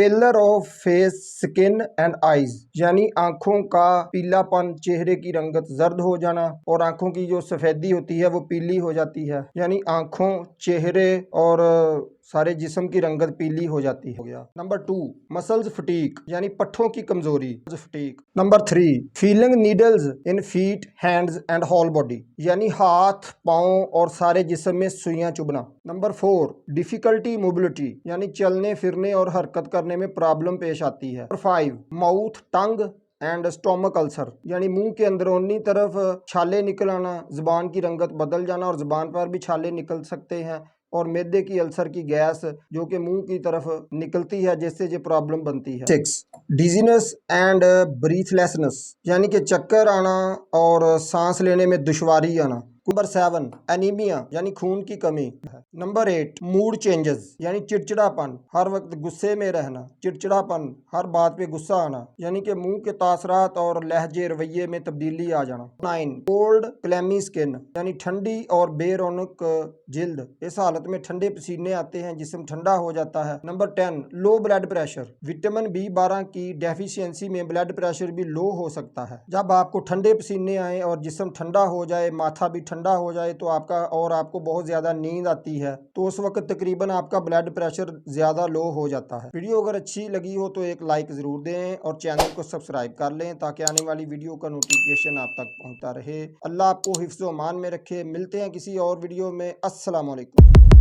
पेलर of face skin and eyes, यानी आंखों का पीलापन, चेहरे की रंगत जर्द हो जाना और आंखों की जो सफेदी होती है वो पीली हो जाती है, यानी आंखों, चेहरे और सारे जिस्म की रंगत पीली हो जाती हो गया। नंबर 2, मसल्स फटीक, यानी पट्ठों की कमजोरी, फटीक। Number 3, feeling needles in feet, hands and whole body, यानी हाथ, पांव और सारे जिस्म में सुइयां चुभना। नंबर 4, डिफिकल्टी मोबिलिटी, यानी चलने फिरने और हरकत करने में प्रॉब्लम पेश आती है। Number 5, mouth, tongue and stomach ulcer, यानी मुंह के अंदरूनी तरफ छाले निकल आना, जुबान की रंगत बदल जाना और जुबान पर भी छाले निकल सकते हैं, और मैदे की अल्सर की गैस जो कि मुंह की तरफ निकलती है, जिससे ये प्रॉब्लम बनती है। 6, डिजीनेस एंड ब्रीथलेसनेस, यानी कि चक्कर आना और सांस लेने में दुश्वारी आना। नंबर 7, एनीमिया, यानी खून की कमी। नंबर 8, मूड चेंजेस, यानी चिड़चिड़ापन, हर वक्त गुस्से में रहना, चिड़चिड़ापन, हर बात पे गुस्सा आना, यानी कि मुंह के तासरात और लहजे रवैये में तब्दीली आ जाना। 9, कोल्ड क्लैमी स्किन, यानी ठंडी और बेरौनक जिल्द, इस हालत में ठंडे पसीने आते हैं, जिस्म ठंडा हो जाता है। Number 10, low blood pressure, vitamin B12 की डेफिशिएंसी में ब्लड प्रेशर भी लो हो सकता है। जब आपको ठंडे पसीने आए और जिस्म ठंडा हो जाए, माथा भी ठंडा हो जाए तो आपको बहुत ज्यादा नींद आती है, तो उस वक्त तकरीबन आपका ब्लड प्रेशर ज्यादा लो हो जाता है। वीडियो अगर अच्छी लगी हो तो एक लाइक जरूर दें और चैनल को सब्सक्राइब कर लें ताकि आने वाली वीडियो का नोटिफिकेशन आप तक पहुंचता रहे। अल्लाह आपको हिफ्ज़-ओ-अमान में रखे। मिलते हैं किसी और वीडियो में। अस्सलाम वालेकुम।